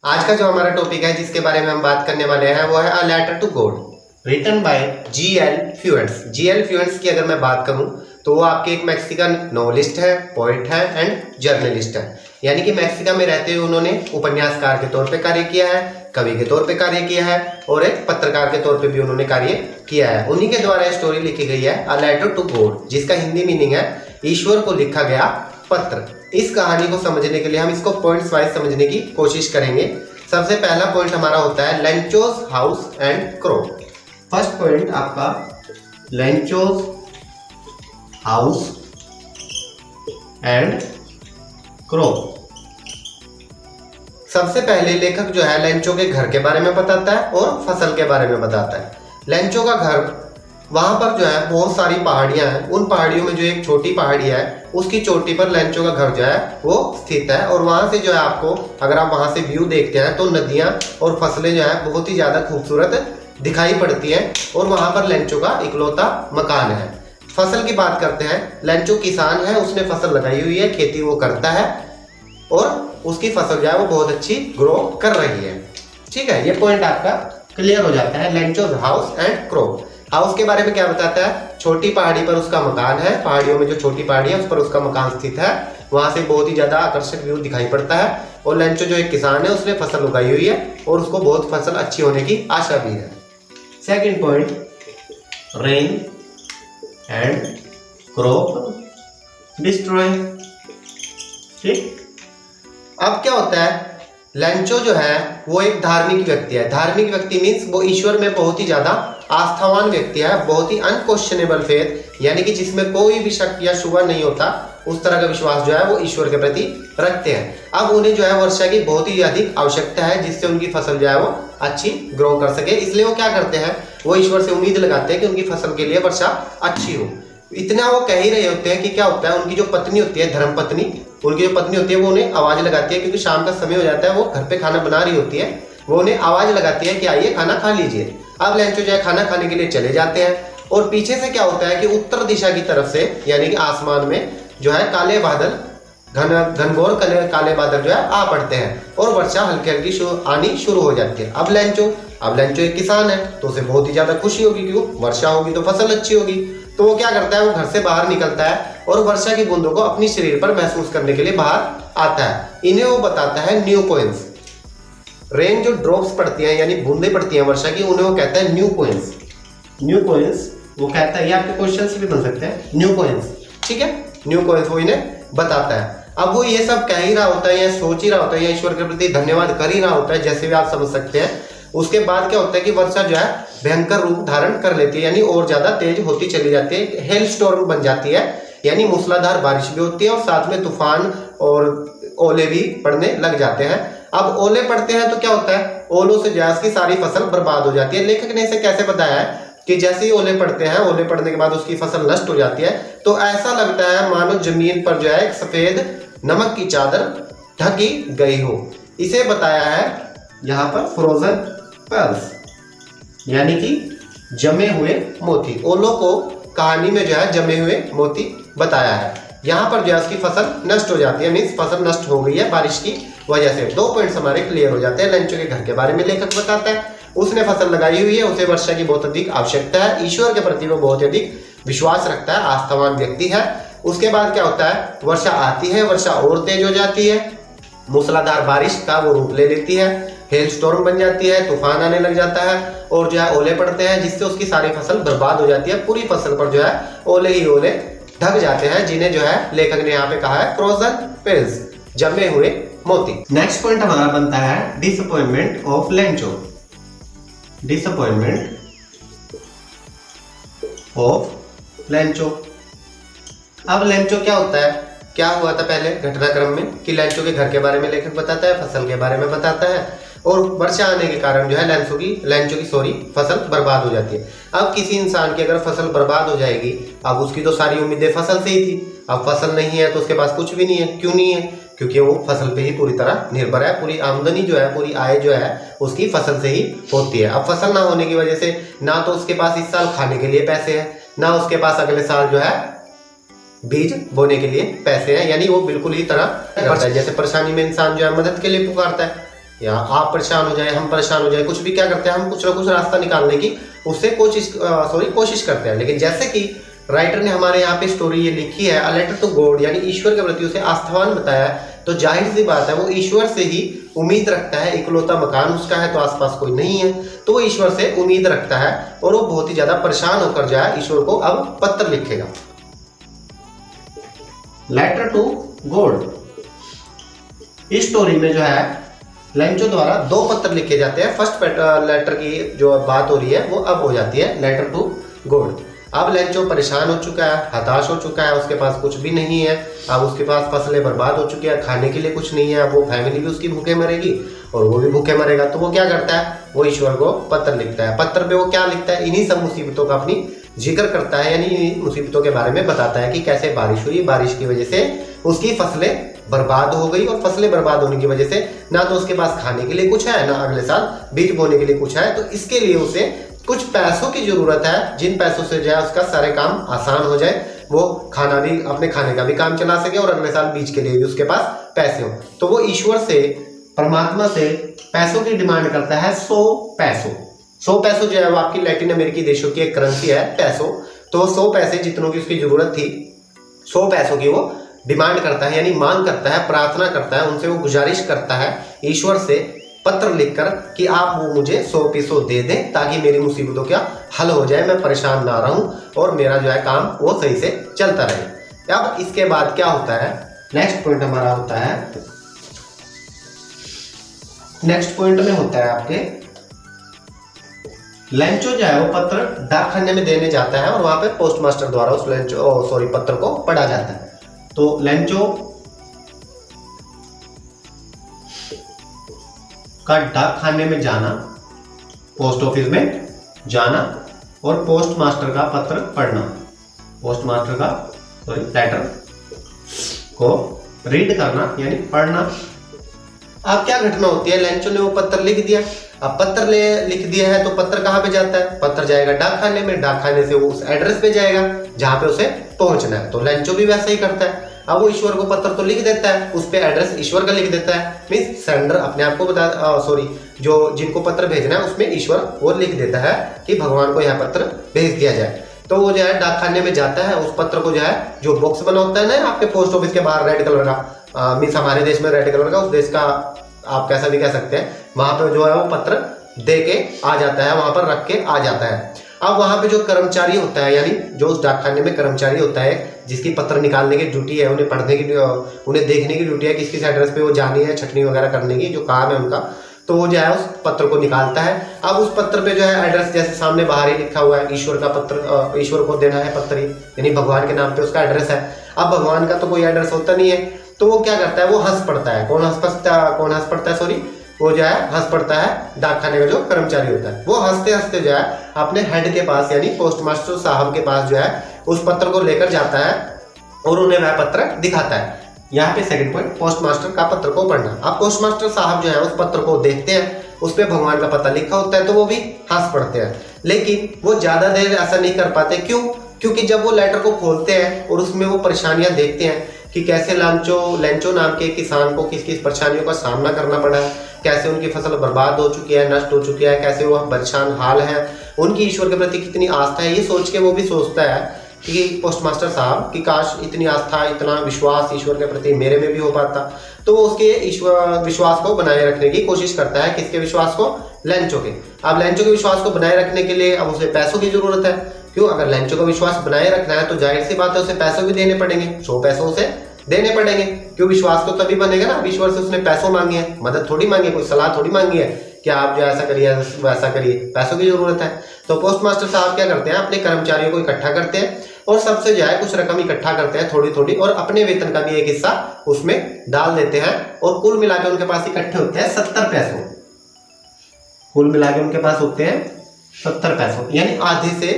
आज का जो हमारा टॉपिक है जिसके बारे में हम बात करने वाले हैं वो है a letter to God written by G L Fuentes. G L Fuentes की अगर मैं बात करूं तो वो आपके एक मैक्सिकन नॉवेलिस्ट है, पोएट है एंड जर्नलिस्ट है। यानी कि मैक्सिका में रहते हुए उन्होंने उपन्यासकार के तौर पे कार्य किया है, कवि के तौर पे कार्य किया है और एक पत्रकार के तौर पे भी उन्होंने कार्य किया है। उन्हीं के द्वारा स्टोरी लिखी गई है अ लेटर टू गॉड, जिसका हिंदी मीनिंग है ईश्वर को लिखा गया पत्र। इस कहानी को समझने के लिए हम इसको पॉइंट्स वाइज समझने की कोशिश करेंगे। सबसे पहला पॉइंट हमारा होता है Lencho's house and crop. First point आपका लेंचोस हाउस एंड क्रो। सबसे पहले लेखक जो है लेंचो के घर के बारे में बताता है और फसल के बारे में बताता है। लेंचो का घर, वहां पर जो है बहुत सारी पहाड़ियां हैं। उन पहाड़ियों में जो एक छोटी पहाड़ी है उसकी चोटी पर लेंचो का घर जो है वो स्थित है और वहां से जो है आपको, अगर आप वहां से व्यू देखते हैं तो नदियां और फसलें जो है बहुत ही ज्यादा खूबसूरत दिखाई पड़ती हैं और वहां पर लेंचो का इकलौता मकान है। फसल की बात करते हैं, लेंचो किसान है, उसने फसल लगाई हुई है, खेती वो करता है और उसकी फसल जो है वो बहुत अच्छी ग्रो कर रही है। ठीक है, ये पॉइंट आपका क्लियर हो जाता है। Lencho's house and crow. House के बारे में क्या बताता है, छोटी पहाड़ी पर उसका मकान है, पहाड़ियों में जो छोटी पहाड़ी है उस पर उसका मकान स्थित है, वहां से बहुत ही ज्यादा आकर्षक व्यू दिखाई पड़ता है। और लेंचो जो एक किसान है उसने फसल उगाई हुई है और उसको बहुत फसल अच्छी होने की आशा भी है। Second point rain and crop destroy. ठीक, अब क्या होता है, लेंचो जो है वो एक धार्मिक व्यक्ति है। धार्मिक व्यक्ति मीन्स वो ईश्वर में बहुत ही ज्यादा आस्थावान व्यक्ति है, बहुत ही अनक्वेश्चनेबल फेथ, यानी कि जिसमें कोई भी शक या शुबा नहीं होता, उस तरह का विश्वास जो है वो ईश्वर के प्रति रखते हैं। अब उन्हें जो है वर्षा की बहुत ही अधिक आवश्यकता है जिससे उनकी फसल जो है वो अच्छी ग्रो कर सके। इसलिए वो क्या करते हैं, वो ईश्वर से उम्मीद लगाते हैं कि उनकी फसल के लिए वर्षा अच्छी हो। इतना वो कह ही रहे होते हैं कि क्या होता है, उनकी जो पत्नी होती है, धर्म पत्नी, उनकी जो पत्नी होती है वो उन्हें आवाज लगाती है, क्योंकि शाम का समय हो जाता है, वो घर पे खाना बना रही होती है, वो उन्हें आवाज लगाती है कि आइए खाना खा लीजिए। अब लेंचो जो है खाना खाने के लिए चले जाते हैं और पीछे से क्या होता है कि उत्तर दिशा की तरफ से, यानी कि आसमान में जो है काले बादल, घनघोर काले बादल जो है आ पड़ते हैं और वर्षा हल्की हल्की आनी शुरू हो जाती है। अब लेंचो एक किसान है तो उसे बहुत ही ज्यादा खुशी होगी, क्योंकि वर्षा होगी तो फसल अच्छी होगी। तो वो क्या करता है, वो घर से बाहर निकलता है और वर्षा की बूंदों को अपनी शरीर पर महसूस करने के लिए बाहर आता है। इन्हें वो बताता है न्यू पॉइंट्स। रेन जो ड्रॉप्स पड़ती हैं यानी बूंदें पड़ती हैं वर्षा की, उन्हें वो कहता है न्यू पॉइंट्स। न्यू पॉइंट्स वो कहता है, ये आपके क्वेश्चन से भी बन सकते हैं, न्यू पॉइंट्स। ठीक है, न्यू पॉइंट्स वो इन्हें बताता है। अब वो ये सब कह ही रहा होता है या सोच ही रहा होता है या ईश्वर के प्रति धन्यवाद कर ही रहा होता है, जैसे भी आप समझ सकते हैं। उसके बाद क्या होता है कि वर्षा जो है भयंकर रूप धारण कर लेती है, यानी और ज्यादा तेज होती चली जाती है, हेल स्टॉर्म बन जाती है, यानी मूसलाधार बारिश भी होती है और साथ में तूफान और ओले भी पड़ने लग जाते हैं। अब ओले पड़ते हैं तो क्या होता है, ओलों से जैस की सारी फसल बर्बाद हो जाती है। लेखक ने इसे कैसे बताया है कि जैसे ही ओले पड़ते हैं, ओले पड़ने के बाद उसकी फसल नष्ट हो जाती है, तो ऐसा लगता है मानो जमीन पर जो है एक सफेद नमक की चादर ढकी गई हो। इसे बताया है यहाँ पर फ्रोजन पर्ल्स, यानी कि जमे हुए मोती। ओलों को कहानी में जो है जमे हुए मोती बताया है। यहाँ पर जो है उसकी फसल नष्ट हो जाती है, मीन्स फसल नष्ट हो गई है बारिश की वजह से। दो पॉइंट्स हमारे क्लियर हो जाते हैं। लेंचो के घर के बारे में लेखक बताता है, उसने फसल लगाई हुई है, उसे वर्षा की बहुत अधिक आवश्यकता है, ईश्वर के प्रति वो बहुत अधिक विश्वास रखता है, आस्थावान व्यक्ति है। उसके बाद क्या होता है, वर्षा आती है, वर्षा और तेज हो जाती है, मूसलाधार बारिश का वो रूप ले लेती है, हेल स्टॉर्म बन जाती है, तूफान आने लग जाता है और जो है ओले पड़ते हैं जिससे उसकी सारी फसल बर्बाद हो जाती है। पूरी फसल पर जो है ओले ही ओले ढक जाते हैं, जिन्हें जो है लेखक ने यहाँ पे कहा है फ्रोजन पेल्स, जमे हुए मोती। नेक्स्ट पॉइंट हमारा बनता है disappointment of Lencho. Disappointment of Lencho. अब लेंचो क्या होता है, क्या हुआ था पहले घटनाक्रम में कि लेंचो के घर के बारे में लेखक बताता है, फसल के बारे में बताता है और वर्षा आने के कारण जो है लेंचो की फसल बर्बाद हो जाती है। अब किसी इंसान की अगर फसल बर्बाद हो जाएगी, अब उसकी तो सारी उम्मीदें फसल से ही थी, अब फसल नहीं है तो उसके पास कुछ भी नहीं है। क्यों नहीं है, क्योंकि वो फसल पे ही पूरी तरह निर्भर है, पूरी आमदनी जो है, पूरी आय जो है उसकी फसल से ही होती है। अब फसल ना होने की वजह से ना तो उसके पास इस साल खाने के लिए पैसे हैं, ना उसके पास अगले साल जो है बीज बोने के लिए पैसे हैं, यानी वो बिल्कुल ही तरह करता है। जैसे परेशानी में इंसान जो है मदद के लिए पुकारता है, या आप परेशान हो जाए, हम परेशान हो जाए, कुछ भी क्या करते हैं हम कुछ ना कुछ रास्ता निकालने की उससे कोशिश करते हैं। लेकिन जैसे कि राइटर ने हमारे यहाँ पे स्टोरी ये लिखी है, अ लेटर टू गॉड, यानी ईश्वर के प्रति उसे आस्थावान बताया, तो जाहिर सी बात है वो ईश्वर से ही उम्मीद रखता है। इकलौता मकान उसका है तो आसपास कोई नहीं है, तो वो ईश्वर से उम्मीद रखता है और वो बहुत ही ज्यादा परेशान होकर जो है ईश्वर को अब पत्र लिखेगा। लेटर टू गॉड, इस स्टोरी में जो है लेंचो द्वारा 2 पत्र लिखे जाते हैं। फर्स्ट लेटर की जो बात हो रही है वो अब हो जाती है लेटर टू गॉड। अब लेंचो परेशान हो चुका है, हताश हो चुका है, उसके पास कुछ भी नहीं है, अब उसके पास फसलें बर्बाद हो चुकी है, खाने के लिए कुछ नहीं है, अब वो फैमिली भी उसकी भूखे मरेगी और वो भी भूखे मरेगा। तो वो क्या करता है, वो ईश्वर को पत्र लिखता है। पत्र पे वो क्या लिखता है, इन्हीं सब मुसीबतों का अपनी जिक्र करता है, यानी इन मुसीबतों के बारे में बताता है कि कैसे बारिश हुई, बारिश की वजह से उसकी फसलें बर्बाद हो गई और फसलें बर्बाद होने की वजह से ना तो उसके पास खाने के लिए कुछ है, ना अगले साल बीज बोने के लिए कुछ है। तो इसके लिए उसे कुछ पैसों की जरूरत है, जिन पैसों से जो है उसका सारे काम आसान हो जाए, वो खाना भी, अपने खाने का भी काम चला सके और अगले साल बीज के लिए भी उसके पास पैसे हो। तो वो ईश्वर से, परमात्मा से पैसों की डिमांड करता है 100 पैसों। 100 पैसों जो है वो आपकी लैटिन अमेरिकी देशों की एक करेंसी है, पैसों। तो 100 पैसे जितनों की उसकी जरूरत थी, 100 पैसों की वो डिमांड करता है, यानी मांग करता है, प्रार्थना करता है, उनसे वो गुजारिश करता है ईश्वर से पत्र लिखकर कि आप वो मुझे 100 पैसों दे दें ताकि मेरी मुसीबतों का हल हो जाए, मैं परेशान ना रहूं और मेरा जो है काम वो सही से चलता रहे। अब इसके बाद क्या होता है, नेक्स्ट पॉइंट हमारा होता है, नेक्स्ट पॉइंट में होता है आपके लेंचो जो है वो पत्र डाकखाने में देने जाता है और वहां पे पोस्ट मास्टर द्वारा उस पत्र को पढ़ा जाता है। तो लेंचो का डाकखाने में जाना, पोस्ट ऑफिस में जाना और पोस्ट मास्टर का पत्र पढ़ना, पोस्ट मास्टर का लेटर को रीड करना यानी पढ़ना। अब क्या घटना होती है, लेंचो ने वो पत्र लिख दिया। अब पत्र लिख दिया है तो पत्र कहाँ पे जाता है, पत्र जाएगा डाकखाने में, डाकखाने से वो उस एड्रेस पे जाएगा जहां पे उसे पहुंचना है। तो लेंचो भी वैसा ही करता है। अब वो ईश्वर को पत्र तो लिख देता है, उस पे एड्रेस ईश्वर का लिख देता है, मीन्स सेंडर अपने आप को जो जिनको पत्र भेजना है उसमें ईश्वर वो लिख देता है कि भगवान को यह पत्र भेज दिया जाए। तो वो जो है डाकखाने में जाता है, उस पत्र को जो है, जो बॉक्स बना होता है ना आपके पोस्ट ऑफिस के बाहर रेड कलर का, मीन्स हमारे देश में रेड कलर का, उस देश का आप कैसा भी कह सकते हैं, वहां पर जो है वो पत्र दे के आ जाता है, वहां पर रख के आ जाता है। अब वहां पे जो कर्मचारी होता है, यानी जो उस डाकखाने में कर्मचारी होता है जिसकी पत्र निकालने की ड्यूटी है, उन्हें पढ़ने की, उन्हें देखने की ड्यूटी है किस किस एड्रेस पे वो जानी है, छटनी वगैरह करने की जो काम है उनका, तो वो जो है उस पत्र को निकालता है। अब उस पत्र पे जो है एड्रेस जैसे सामने बाहर ही लिखा हुआ है, ईश्वर का पत्र, ईश्वर को देना है पत्र, यानी भगवान के नाम पे उसका एड्रेस है। अब भगवान का तो कोई एड्रेस होता नहीं है, तो वो क्या करता है, वो हंस पड़ता है। कौन हंस पड़ता है, सॉरी, वो जो है हंस पड़ता है डाकखाने का जो कर्मचारी होता है। वो हंसते हंसते जो है अपने हेड के पास यानी पोस्ट मास्टर साहब के पास जो है उस पत्र को लेकर जाता है और उन्हें वह पत्र दिखाता है। यहाँ पे सेकंड पॉइंट, पोस्ट मास्टर का पत्र को पढ़ना। अब पोस्ट मास्टर साहब जो है उस पत्र को देखते हैं, उस पे भगवान का पता लिखा होता है, तो वो भी हंस पड़ते हैं। लेकिन वो ज्यादा देर ऐसा नहीं कर पाते, क्यों? क्योंकि जब वो लेटर को खोलते हैं और उसमें वो परेशानियां देखते हैं कि कैसे लेंचो नाम के किसान को किस किस परेशानियों का सामना करना पड़ा है, कैसे उनकी फसल बर्बाद हो चुकी है, नष्ट हो चुकी है, कैसे वो परेशान हाल है, उनकी ईश्वर के प्रति कितनी आस्था है, ये सोच के वो भी सोचता है कि पोस्ट मास्टर साहब कि काश इतनी आस्था, इतना विश्वास ईश्वर के प्रति मेरे में भी हो पाता। तो वो उसके ईश्वर विश्वास को बनाए रखने की कोशिश करता है। किसके विश्वास को? लेंचो के। अब लेंचो के विश्वास को बनाए रखने के लिए अब उसे पैसों की जरूरत है। क्यों? अगर लेंचो का विश्वास बनाए रखना है तो जाहिर सी बात है उसे पैसे भी देने पड़ेंगे, 100 पैसों उसे देने पड़ेंगे। क्यों? विश्वास तो तभी बनेगा ना, ईश्वर से उसने पैसों मांगे हैं, मदद थोड़ी मांगी है, कोई सलाह थोड़ी मांगी है कि आप जो ऐसा करिए वैसा करिए, पैसों की जरूरत है। तो पोस्ट मास्टर साहब क्या करते हैं, अपने कर्मचारियों को इकट्ठा करते हैं और सबसे जो है कुछ रकम इकट्ठा करते हैं थोड़ी थोड़ी, और अपने वेतन का भी एक हिस्सा उसमें डाल देते हैं और कुल मिलाकर उनके पास इकट्ठे होते हैं 70 पैसों। कुल मिला के उनके पास होते हैं 70 पैसों, यानी आधे से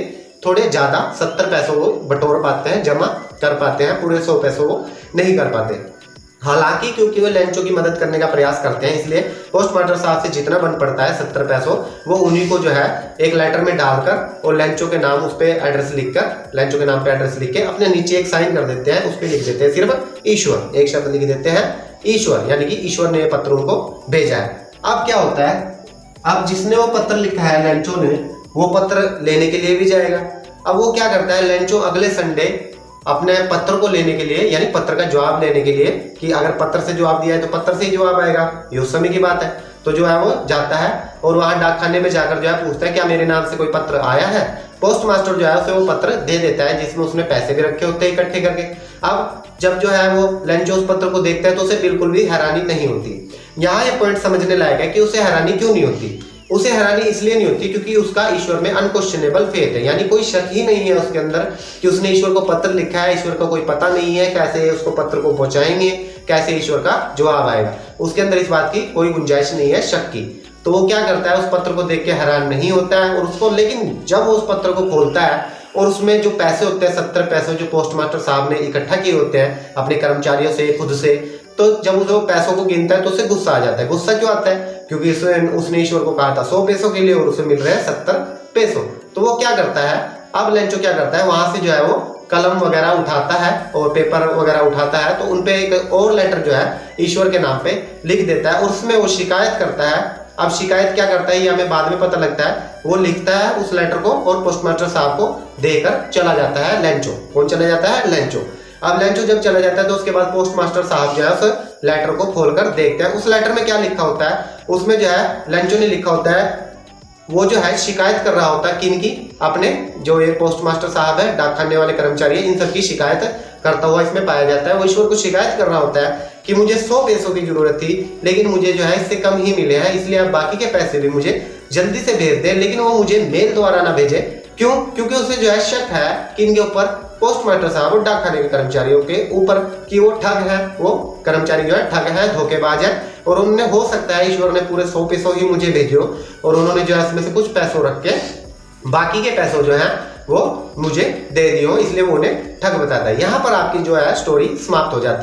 थोड़े ज्यादा 70 पैसों को बटोर पाते हैं, जमा कर पाते हैं, पूरे 100 पैसों को नहीं कर पाते। हालांकि क्योंकि वो लेंचो की मदद करने का प्रयास करते हैं, इसलिए पोस्ट मास्टर साहब से जितना बन पड़ता है 70 पैसों, वो उन्हीं को जो है एक लेटर में डालकर और लेंचो के नाम उस पे एड्रेस लिखकर, लेंचो के नाम पे एड्रेस लिख के अपने नीचे एक साइन कर देते हैं, उस पे लिख देते हैं सिर्फ ईश्वर, एक शब्द लिख देते हैं ईश्वर, यानी कि ईश्वर ने ये पत्र उनको भेजा है। अब क्या होता है, अब जिसने वो पत्र लिखा है लेंचो ने, वो पत्र लेने के लिए भी जाएगा। अब वो क्या करता है, लेंचो अगले संडे अपने पत्र को लेने के लिए, यानी पत्र का जवाब लेने के लिए, कि अगर पत्र से जवाब दिया है तो पत्र से ही जवाब आएगा, ये उस समय की बात है। तो जो है वो जाता है और वहां डाकखाने में जाकर जो है पूछता है क्या मेरे नाम से कोई पत्र आया है। पोस्ट मास्टर जो है उसे वो पत्र दे देता है जिसमें उसने पैसे भी रखे होते हैं इकट्ठे करके। अब जब जो है वो लेंचो उस पत्र को देखता है तो उसे बिल्कुल भी हैरानी नहीं होती। यहाँ ये पॉइंट समझने लायक है कि उसे हैरानी क्यों नहीं होती। उसे हैरानी इसलिए नहीं होती क्योंकि उसका ईश्वर में अनक्वेश्चनेबल फेथ है, यानी कोई शक ही नहीं है उसके अंदर कि उसने ईश्वर को पत्र लिखा है। ईश्वर का कोई पता नहीं है कैसे उसको पत्र को पहुंचाएंगे, कैसे ईश्वर का जवाब आएगा। उसके अंदर इस बात की कोई गुंजाइश नहीं है शक की। तो वो क्या करता है, उस पत्र को देख के हैरान नहीं होता है और उसको, लेकिन जब वो उस पत्र को खोलता है और उसमें जो पैसे होते हैं 70 पैसे जो पोस्ट मास्टर साहब ने इकट्ठा किए होते हैं अपने कर्मचारियों से, खुद से, तो जब वो पैसों को गिनता है तो उसे गुस्सा आ जाता है। गुस्सा क्यों आता है, क्योंकि उसने ईश्वर को कहा था 100 पैसों के लिए और उसे मिल रहे हैं 70 पैसों। तो वो क्या करता है, अब लेंचो क्या करता है, वहां से जो है वो कलम वगैरह उठाता है और पेपर वगैरह उठाता है, तो उनपे एक और लेटर जो है ईश्वर के नाम पे लिख देता है और उसमें वो शिकायत करता है। अब शिकायत क्या करता है ये हमें बाद में पता लगता है। वो लिखता है उस लेटर को और पोस्टमास्टर साहब को देकर चला जाता है लेंचो। कौन चला जाता है, लेंचो। अब लेंचो जब चला जाता है तो उसके बाद पोस्ट मास्टर साहब जो है उस लेटर को खोलकर देखते हैं। उस लेटर में क्या लिखा होता है, उसमें जो है लेंचो ने लिखा होता है, वो जो है शिकायत कर रहा होता है किनकी, अपने जो ये पोस्ट मास्टर साहब है, डाकखाने वाले कर्मचारी है, इन सबकी शिकायत करता हुआ इसमें पाया जाता है। वो ईश्वर को शिकायत कर रहा होता है कि मुझे 100 पैसों की जरूरत थी लेकिन मुझे जो है इससे कम ही मिले हैं, इसलिए आप बाकी के पैसे भी मुझे जल्दी से भेज दें। लेकिन वो मुझे मेल द्वारा ना भेजे। क्यों, क्योंकि उसे जो है शक है कि इनके ऊपर, पोस्ट मास्टर साहब और डाकखाने के कर्मचारियों के ऊपर, कि वो ठग है, वो कर्मचारी जो है ठग है, धोखेबाज है। और उन्होंने, हो सकता है ईश्वर ने पूरे 100 पैसों ही मुझे भेजो और उन्होंने जो है इसमें से कुछ पैसों रख के बाकी के पैसों जो है वो मुझे दे दिए हो, इसलिए वो उन्हें ठग बताता है। यहाँ पर आपकी जो है स्टोरी समाप्त हो जाती है।